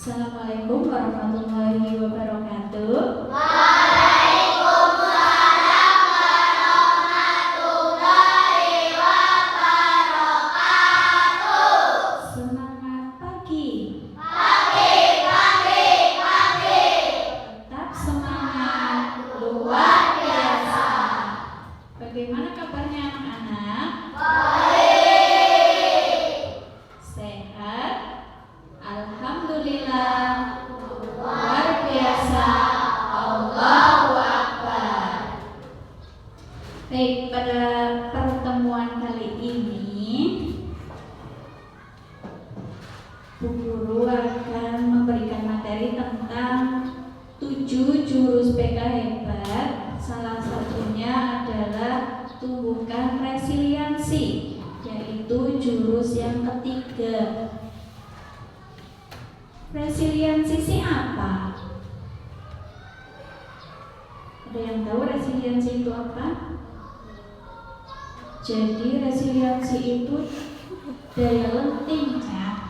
Assalamualaikum warahmatullahi wabarakatuh. Waalaikumsalam warahmatullahi wabarakatuh. Semangat pagi. Pagi. Tetap semangat, luar biasa. Bagaimana kabarnya anak-anak? Baik. Sehat? Alhamdulillah. Luar biasa. Allahu Akbar. Baik, pada pertemuan kali ini Bu Guru akan memberikan materi tentang 7 jurus PK hebat. Salah satunya adalah tumbuhkan resiliensi, yaitu jurus yang ketiga. Resiliensi sih apa? Ada yang tahu resiliensi itu apa? Jadi resiliensi itu daya lentingnya.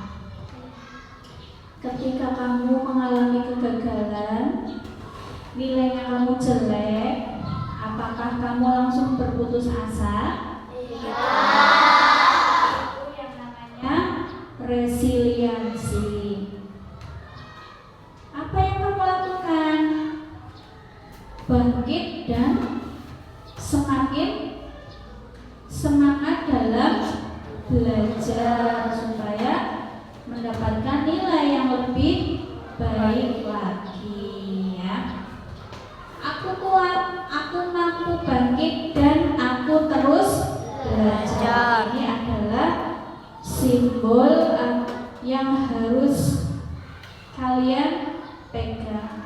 Ketika kamu mengalami kegagalan, nilainya kamu jelek, apakah kamu langsung berputus asa? Itu yang namanya resiliensi. Apa yang kamu lakukan? Bangkit dan semakin semangat dalam belajar supaya mendapatkan nilai yang lebih baik lagi, ya. Aku kuat, aku mampu bangkit dan aku terus belajar. Ini adalah simbol yang harus kalian pegang.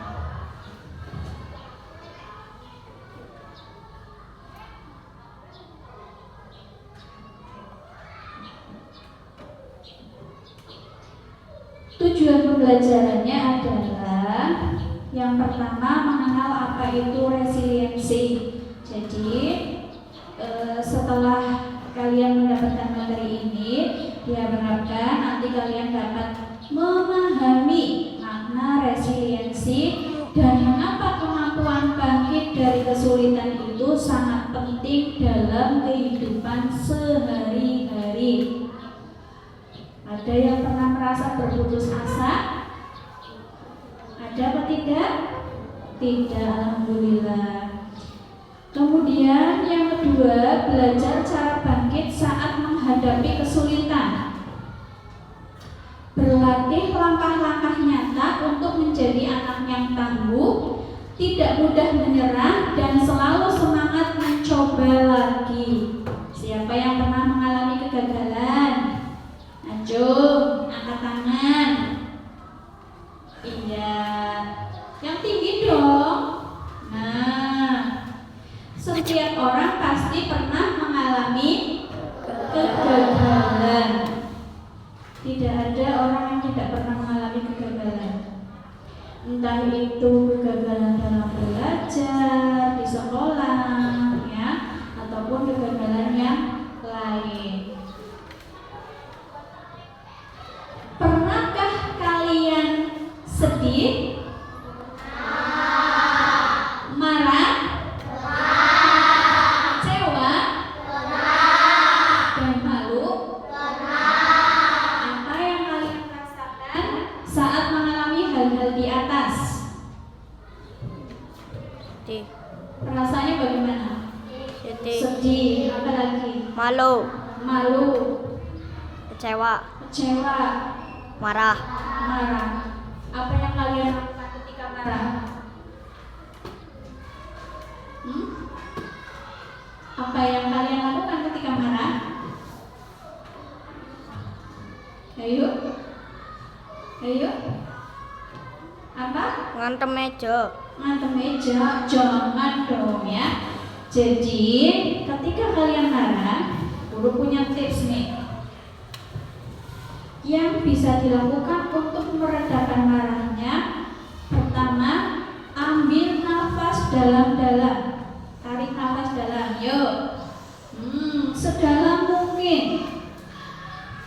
Tujuan pembelajarannya adalah yang pertama mengenal apa itu resiliensi. Jadi setelah kalian mendapatkan materi ini, diharapkan nanti kalian dapat memahami makna resiliensi dan mengapa kemampuan bangkit dari kesulitan itu sangat penting dalam kehidupan sehari-hari. Ada yang pernah merasa berputus asa? Ada apa tidak? Tidak, alhamdulillah. Kemudian yang kedua, belajar cara bangkit saat menghadapi kesulitan. Berlatih langkah-langkah nyata untuk menjadi anak yang tangguh, tidak mudah menyerah, dan selalu semangat mencoba lagi. Siapa yang pernah mengalami kegagalan? Ayo, angkat tangan. Iya, yang tinggi dong. Nah, setiap orang pasti pernah mengalami kegagalan. Tidak ada orang yang tidak pernah mengalami kegagalan. Entah itu kegagalan dalam belajar, di sekolah, ya, ataupun kegagalan yang lain. Pernahkah kalian sedih? Marah? Kecewa? Dan malu? Apa yang kalian rasakan saat mengalami hal-hal di atas? Perasaannya bagaimana? Sedih. Apa lagi? Malu, Kecewa. marah, Apa yang kalian lakukan ketika marah? Apa yang kalian lakukan ketika marah? Ayo. Apa? ngantem meja. Ngantem meja, jangan dong ya. Jadi ketika kalian marah, Guru punya tips nih yang bisa dilakukan untuk meredakan marahnya. Pertama, ambil nafas dalam-dalam. Tarik nafas dalam, yuk. Sedalam mungkin.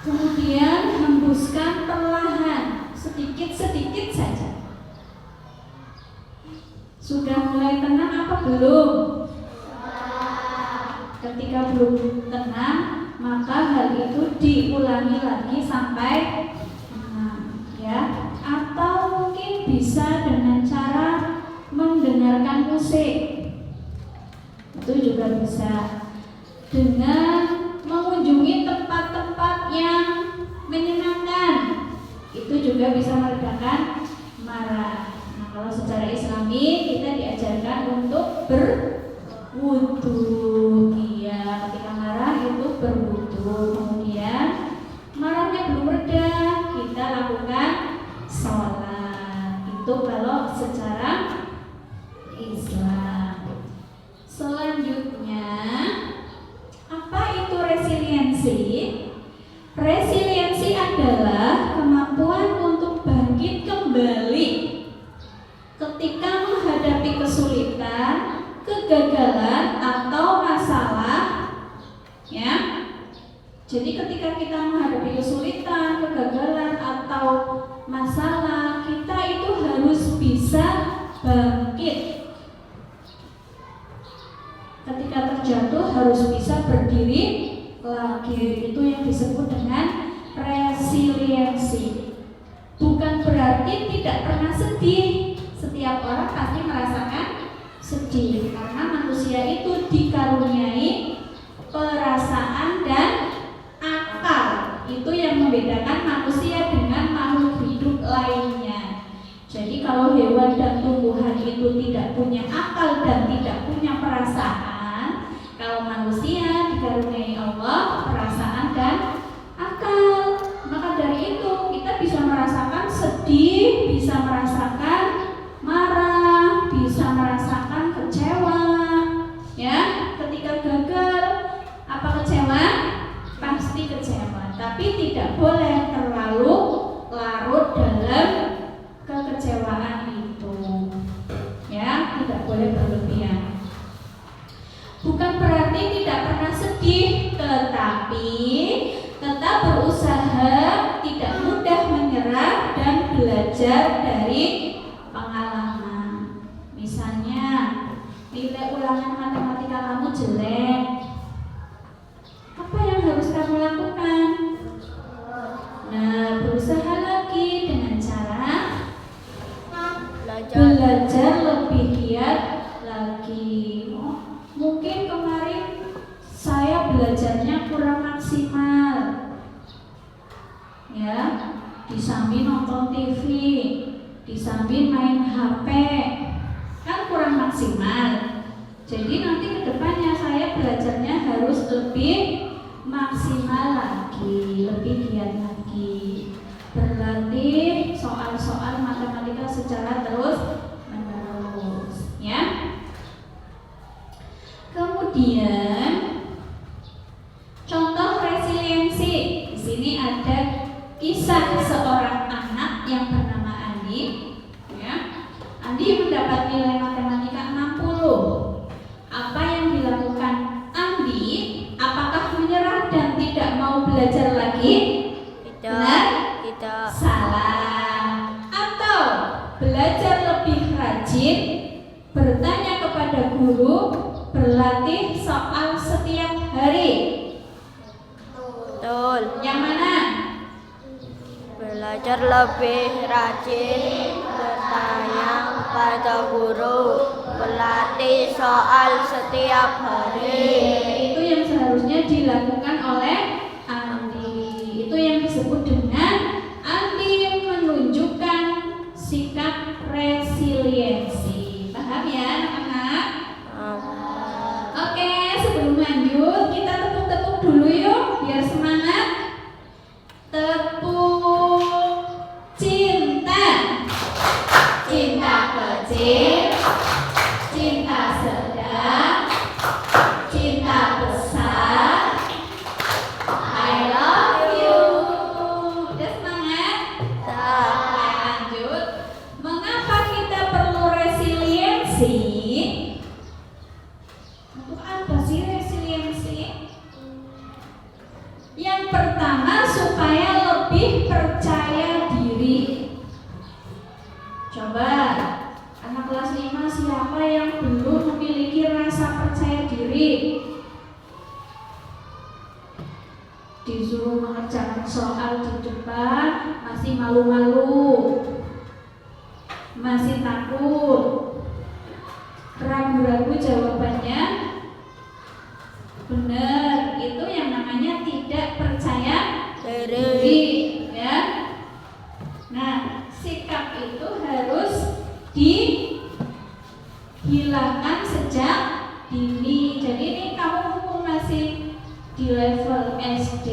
Kemudian hembuskan perlahan, sedikit-sedikit belum? Ketika belum tenang, maka hal itu diulangi lagi sampai tenang, ya. Atau mungkin bisa dengan cara mendengarkan musik, itu juga bisa. Dengan mengunjungi tempat-tempat yang menyenangkan, itu juga bisa meredakan marah. Nah, kalau secara Islami kita diajarkan untuk berwudu, ya. Ketika marah itu berwudu. Kemudian marahnya belum reda, kita lakukan sholat. Itu kalau secara Islam. Selanjutnya, apa itu resiliensi? Resiliensi adalah kemampuan untuk bangkit kembali ketika menghadapi kesulitan, kegagalan atau masalah, ya. Jadi ketika kita menghadapi kesulitan, kegagalan atau masalah, kita itu harus bisa bangkit. Ketika terjatuh harus bisa berdiri lagi. Itu yang disebut dengan resiliensi. Bukan berarti tidak pernah sedih. Setiap orang pasti merasakan sedih, karena manusia itu dikaruniai perasaan dan akal. Itu yang membedakan manusia dengan makhluk hidup lainnya. Jadi kalau hewan dan tumbuhan itu tidak punya akal dan tidak punya perasaan, kalau manusia dikaruniai Allah perasaan dan akal. Maka dari itu kita bisa merasakan sedih, bisa merasakan marah, bisa merasakan kecewa, ya. Ketika gagal, apa kecewa? Pasti kecewa. Tapi tidak boleh terlalu larut dalam kekecewaan itu, ya. Tidak boleh berlebihan. Bukan berarti tidak pernah sedih, tetapi tetap berusaha, tidak mudah menyerah dan belajar dari pengalaman. Misalnya, nilai ulangan matematika kamu jelek, apa yang harus kamu lakukan? Nah, berusaha lagi dengan cara belajar lebih giat lagi. Mungkin kemarin saya belajarnya kurang maksimal, ya. Disambi nonton TV, disambi main HP, kan kurang maksimal. Jadi nanti kedepannya saya belajarnya harus lebih maksimal lagi, lebih giat lagi. Berlatih soal-soal matematika secara terus-menerus, ya. Kemudian contoh resiliensi. Di sini ada kisah seorang anak yang bernama Andi, ya. Andi mendapat nilai matematika 60. Apa yang dilakukan Andi? Apakah menyerah dan tidak mau belajar lagi? Benar? Tidak. Salah. Atau belajar lebih rajin, bertanya kepada guru, berlatih soal setiap hari. Betul. Yang mana? Belajar lebih rajin, bertanya kepada guru, berlatih soal setiap hari. Itu yang seharusnya dilakukan oleh Andi. Itu yang disebut dengan Andi menunjukkan sikap resiliensi. Paham ya anak-anak? Oke, sebelum lanjut kita tepuk-tepuk dulu yuk biar semangat. Tepuk cinta. Cinta kecil, cinta sedang, cinta besar. I love you. Udah semangat? Lanjut. Mengapa kita perlu resiliensi? Untuk apa sih resiliensi? Yang pertama supaya lebih percaya diri. Coba anak kelas 5 masih malu-malu, masih takut, ragu-ragu jawabannya, benar, itu yang namanya tidak percaya diri, ya. Nah, sikap itu harus dihilangkan sejak dini. Jadi ini kamu mumpung masih di level SD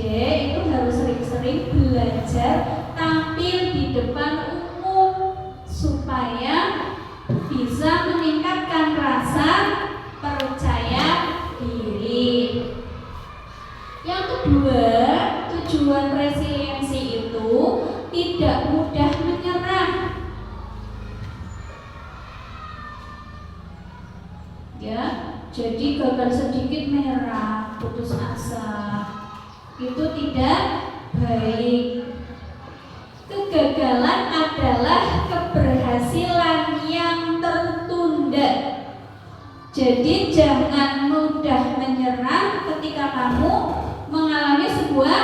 itu harus sering-sering belajar tampil di depan umum supaya bisa meningkatkan rasa percaya diri. Yang kedua, tujuan resiliensi itu tidak mudah menyerah. Ya, jadi gagal sedikit menyerah, putus asa, itu tidak baik. Kegagalan adalah keberhasilan yang tertunda. Jadi jangan mudah menyerah ketika kamu mengalami sebuah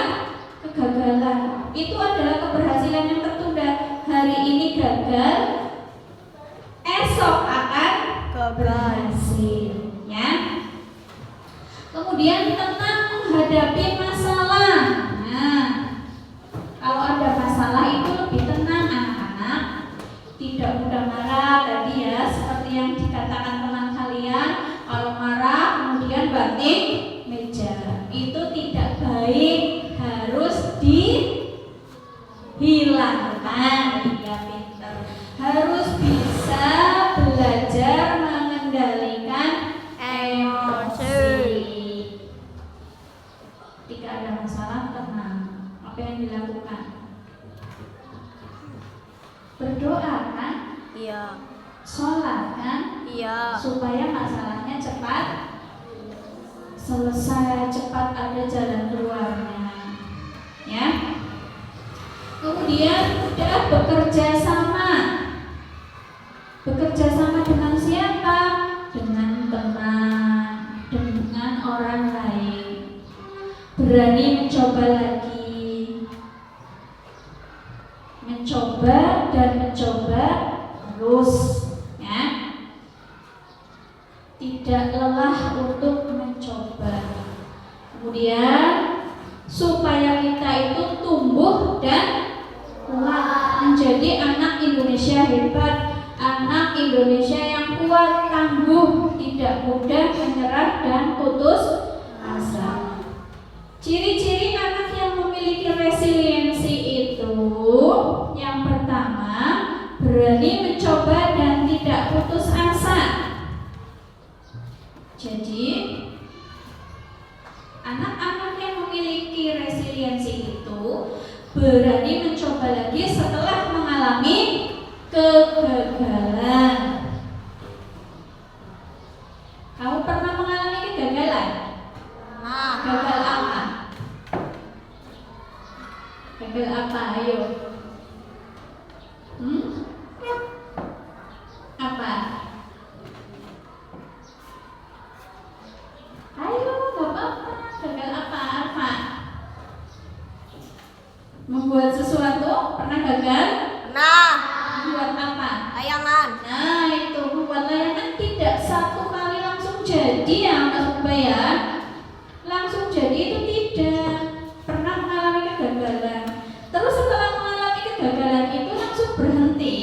kegagalan. Itu adalah keberhasilan yang tertunda. Hari ini gagal, esok akan berhasil, ya. Kemudian tenang menghadapi masalah. Nah, kalau ada masalah itu lebih tenang anak-anak, tidak mudah marah tadi ya, seperti yang dikatakan teman kalian. Kalau marah kemudian banting meja, itu tidak baik, harus dihilangkan. Ya pintar, harus bisa belajar mengendalikan emosi. Ketika ada masalah tenang, apa yang dilakukan? Berdoa kan? Iya. Sholat kan? Iya. Supaya masalahnya cepat selesai, cepat ada jalan keluarnya, ya. Kemudian udah bekerja sama. Bekerja sama dengan siapa? Dengan teman, dengan orang lain. Berani mencoba lagi, mencoba dan mencoba terus, ya. Tidak lelah untuk mencoba. Kemudian supaya kita itu tumbuh dan kuat, menjadi anak Indonesia hebat, anak Indonesia yang kuat, tangguh, tidak mudah menyerah dan putus asa. Ciri-ciri anak yang memiliki resiliensi itu, yang pertama, berani mencoba dan tidak putus asa. Jadi, anak-anak yang memiliki resiliensi itu berani mencoba lagi setelah mengalami kegagalan. Kamu pernah mengalami kegagalan? Gagal apa? Gagal apa? Ayo. Apa? Ayo, gak apa-apa. Gagal apa? Membuat sesuatu, pernah gagal? Nah, Membuat apa? layangan. Nah, itu membuat layangan tidak satu kali langsung jadi ya Mas Ubay ya. Langsung jadi itu tidak. Pernah mengalami kegagalan. Terus setelah mengalami kegagalan itu langsung berhenti.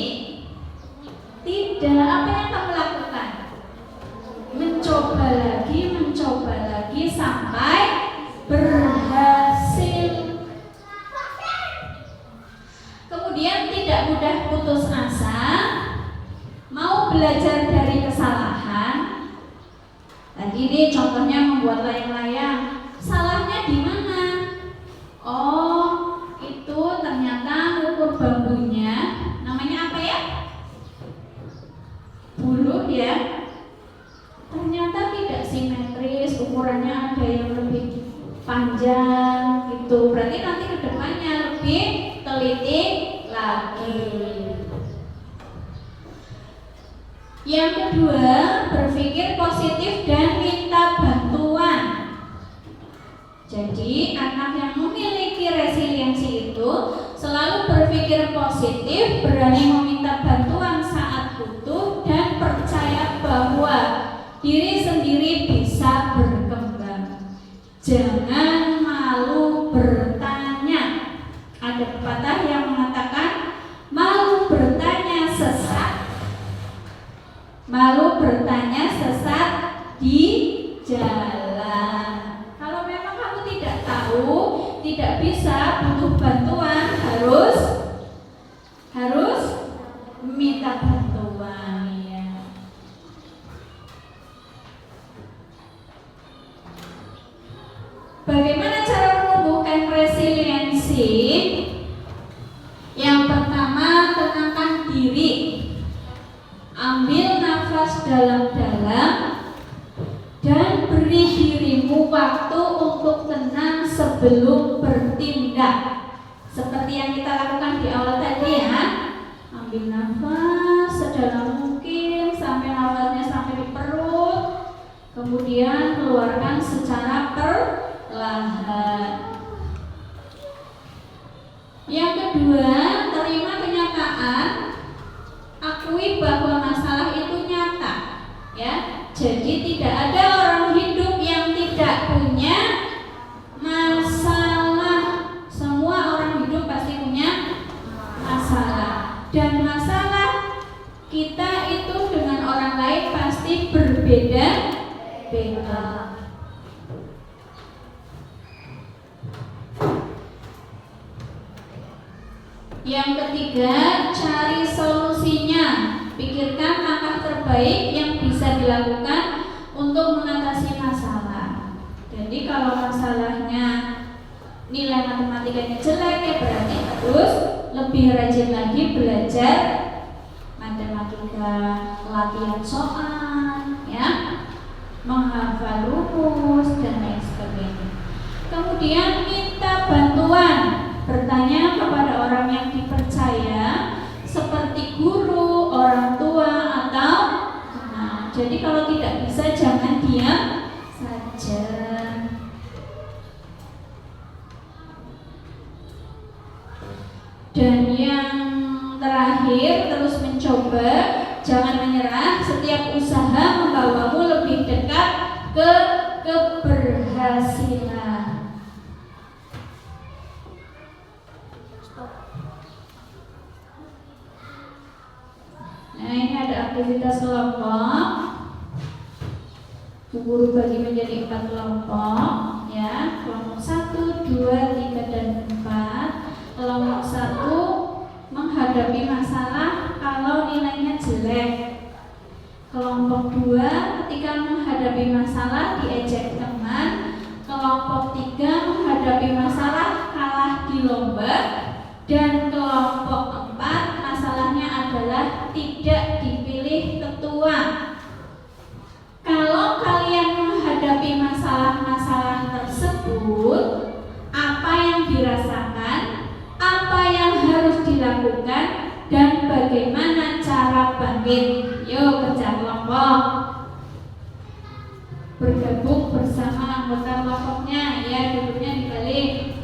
Tidak, apa yang kamu lakukan? Mencoba lagi sampai berhasil. Kemudian tidak mudah putus asa, mau belajar dari kesalahan. Tadi ini contohnya membuat layang-layang. Salahnya di mana? Oh, itu ternyata ukur bambunya. Namanya apa ya? Buluh ya. Ternyata tidak simetris, ukurannya ada yang lebih panjang gitu. Berarti nanti ke depannya lebih teliti lagi. Yang kedua, berpikir positif dan minta bantuan. Jadi anak yang memiliki resiliensi itu selalu berpikir positif, berani meminta bantuan saat butuh, dan percaya bahwa diri sendiri bisa berkembang. Jangan malu bertanya. Ada pepatah yang mengatakan malu bertanya sesat. Malu bertanya sesat di jalan. Kalau memang kamu tidak tahu, tidak bisa, butuh bantuan, harus minta bantuan ya. Bagaimana cara menumbuhkan resiliensi? Yang pertama, tenangkan diri. Ambil nafas dalam-dalam dan beri dirimu waktu untuk tenang sebelum bertindak. Seperti yang kita lakukan di awal tadi ya. Ambil nafas sedalam mungkin sampai nafasnya sampai di perut. Kemudian keluarkan secara perlahan. Yang kedua, terima kenyataan. Akui bahwa masalah itu nyata, ya. Jadi tidak ada orang hidup yang tidak punya masalah. Semua orang hidup pasti punya masalah. Dan masalah kita itu dengan orang lain pasti berbeda-beda. Yang ketiga, cari solusinya. Pikirkan langkah terbaik yang bisa dilakukan untuk mengatasi masalah. Jadi kalau masalahnya nilai matematikanya jelek, ya berarti harus lebih rajin lagi belajar matematika, latihan soal, ya, menghafal rumus dan lain sebagainya. Kemudian minta bantuan. Bertanya kepada orang yang dipercaya seperti guru, orang tua, atau jadi kalau tidak bisa jangan diam saja. Dan yang terakhir, terus mencoba, jangan menyerah. Setiap usaha membawamu lebih dekat ke keberhasilan. Nah, ini ada aktivitas kelompok. Bu Guru bagi menjadi 4 kelompok, ya. Kelompok 1, 2, 3, dan 4. Kelompok 1 menghadapi masalah kalau nilainya jelek. Kelompok 2 ketika menghadapi masalah diejek teman. Kelompok 3 menghadapi masalah kalah di lomba. Dan kelompok 4 masalahnya adalah tidak dipilih ketua. Kalau kalian menghadapi masalah-masalah tersebut, apa yang dirasakan, apa yang harus dilakukan, dan bagaimana cara bangkit? Yuk kerja kelompok. Bergabung bersama anggota kelompoknya, ya, duduknya dibalik.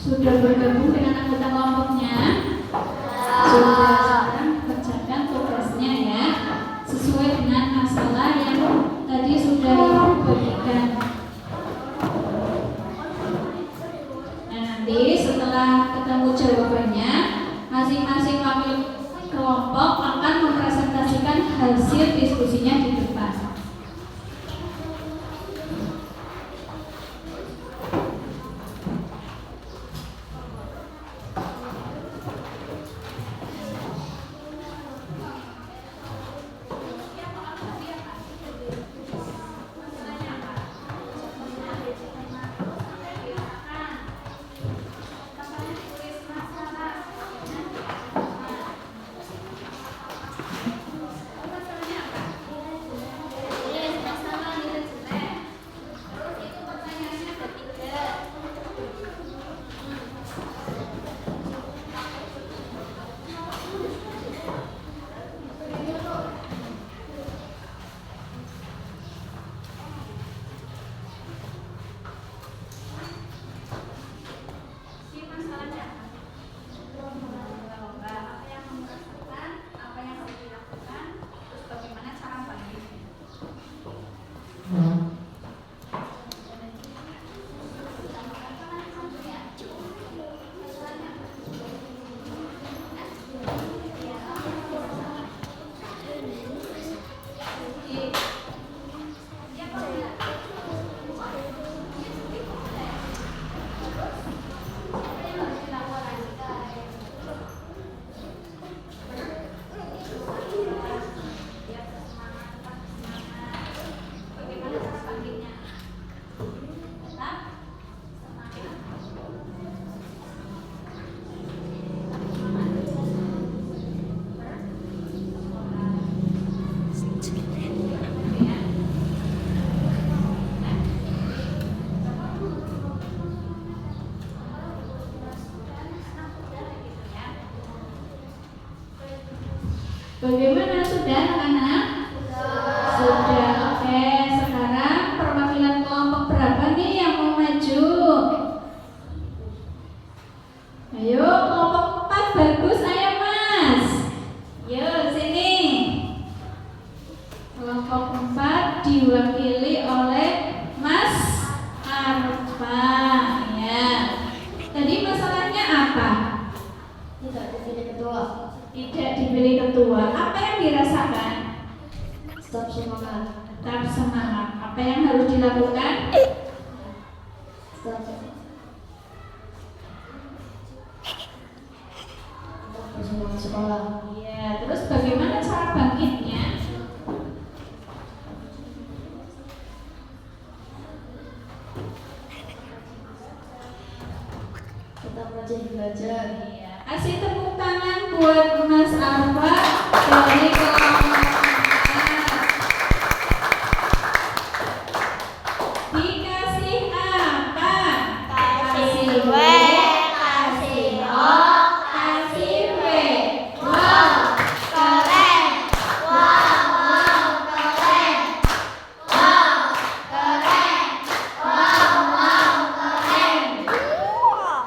Sudah bergabung dengan anggota kelompoknya? Sudah, sekarang kerjakan tugasnya ya, sesuai dengan masalah yang tadi sudah Ibu bagikan. Nah, nanti setelah ketemu jawabannya, masing-masing wakil kelompok akan mempresentasikan hasil diskusinya di depan. Bagaimana, sudah anak-anak? Sudah. Oke, sekarang perwakilan kelompok berapa nih yang mau maju? Ayo, kelompok 4 bagus, ayo Mas. Yuk, sini. Kelompok 4 diwakili oleh Mas Arfa. Ya. Tadi masalahnya apa? Tidak dipilih ketua. Tidak dipilih ketua. Apa yang dirasakan? Tetap semangat. Tetap semangat. Apa yang harus dilakukan? Tetap bersemangat sekolah. Iya. Terus bagaimana cara bangkitnya? Tetap rajin belajar. Iya. Kasih tepuk tangan buat Mas Arfa dari kelompok 4. Dikasih apa? Kasih W, kasih O, Kasih W. wow, keren, wow, keren, wow, keren, wow, keren.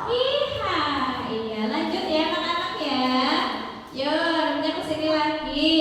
Iha. Iya, lanjut ya anak-anak ya. Yuk, remnya kesini lagi.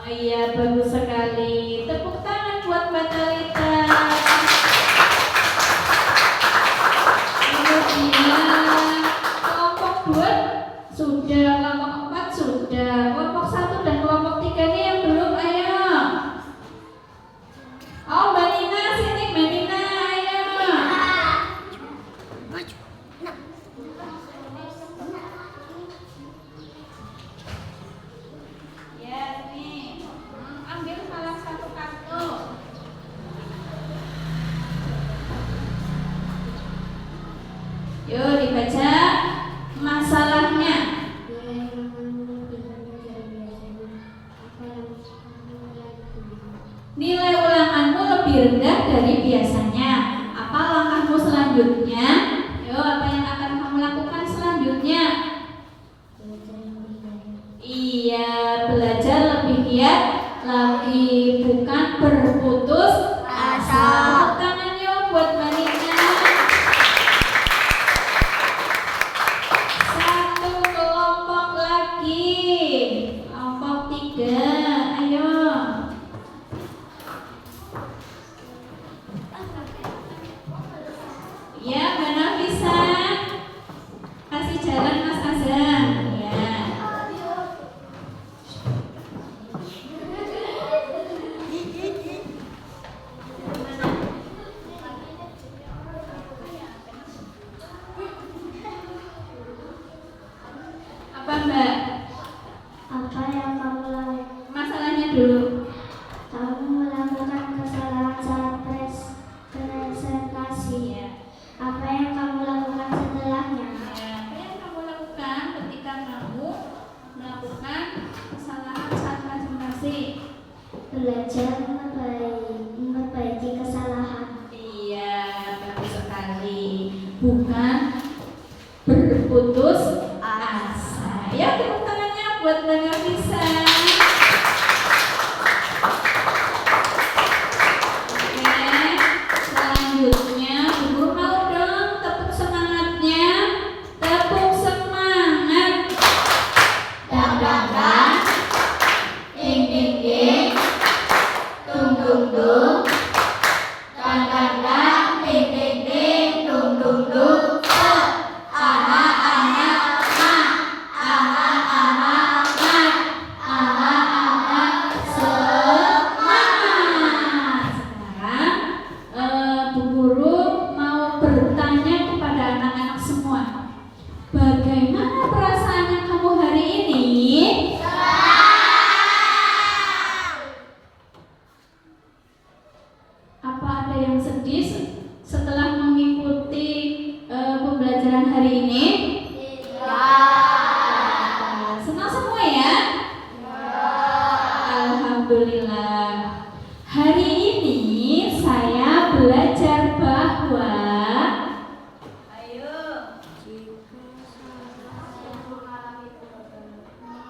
Iya, bagus sekali. Tepuk tangan buat Mbak Talita. Kemudian kelompok 2 sudah, kelompok 4 sudah, kelompok 1 dan kelompok 3 ini yang belum, ayo. Oh, Mbak Nina, sini Mbak Nina, ayo. Ya, nih. Ambil salah satu kartu. Yuk dibaca masalahnya. Nilai ulanganmu lebih rendah dari biasanya. Apa langkahmu selanjutnya? Yuk, apa yang akan kamu lakukan selanjutnya? Iya, belajar lebih giat lagi, bukan berputus asa. Tepuk tangan yuk buat Mbak Nina. Satu kelompok lagi, kelompok 3, ayo. Ya, Mbak Nafisa, kasih jalan Mas Azam. Ya. Apa Mbak? Apa yang kamu lakukan? Masalahnya dulu. Kamu melakukan kesalahan saat presentasi. Ya. Apa yang kamu lakukan setelahnya? Ya, apa yang kamu lakukan ketika kamu melakukan kesalahan saat presentasi? Belajar memperbaiki kesalahan. Iya, bagus sekali. Bukan berputus asa. Ya, tepuk tangannya buat Mbak Nafisa. Oke, selanjutnya Guru mau dong tepuk semangatnya. Tepuk semangat. Dang dang dang. Ding ding ding. Dung dung dung. Dang dang dang. Ding ding ding. Dung dung dung. Aha aha ma. Aha aha ma. Aha aha semangat. Sekarang Bu Guru mau bertanya kepada anak-anak semua. Bagaimana perasaannya kamu hari ini? Apa ada yang sedih setelah mengikuti pembelajaran hari ini? Senang semua ya? Alhamdulillah. Hari ini saya belajar bahwa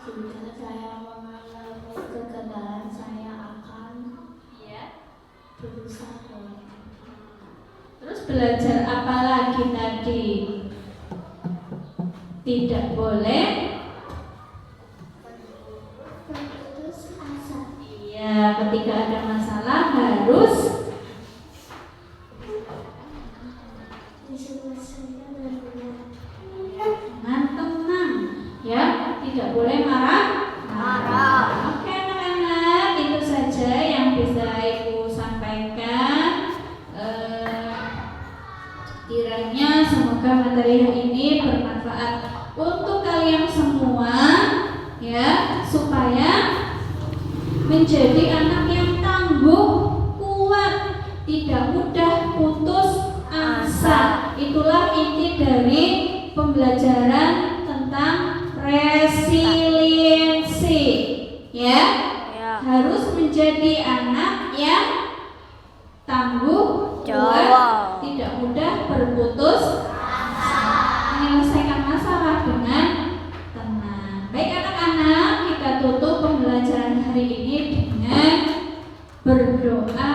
Jika saya mengalami kegagalan, saya akan ya. berusaha. Terus belajar apa lagi tadi? Tidak boleh. Berputus asa. Iya, ketika ada masalah harus Diselesaikan dengan benar. dengan tenang. Ya, tidak boleh marah. Oke anak-anak, itu saja yang bisa Ibu sampaikan. Kiranya semoga materi ini bermanfaat untuk kalian semua, ya, supaya menjadi anak yang tangguh, kuat, tidak mudah putus asa. Itulah inti dari pembelajaran tentang resiliensi, ya. Harus menjadi anak yang tangguh, kuat, tidak mudah berputus asa, menyelesaikan masalah dengan tenang. Baik anak-anak, kita tutup pembelajaran hari ini dengan berdoa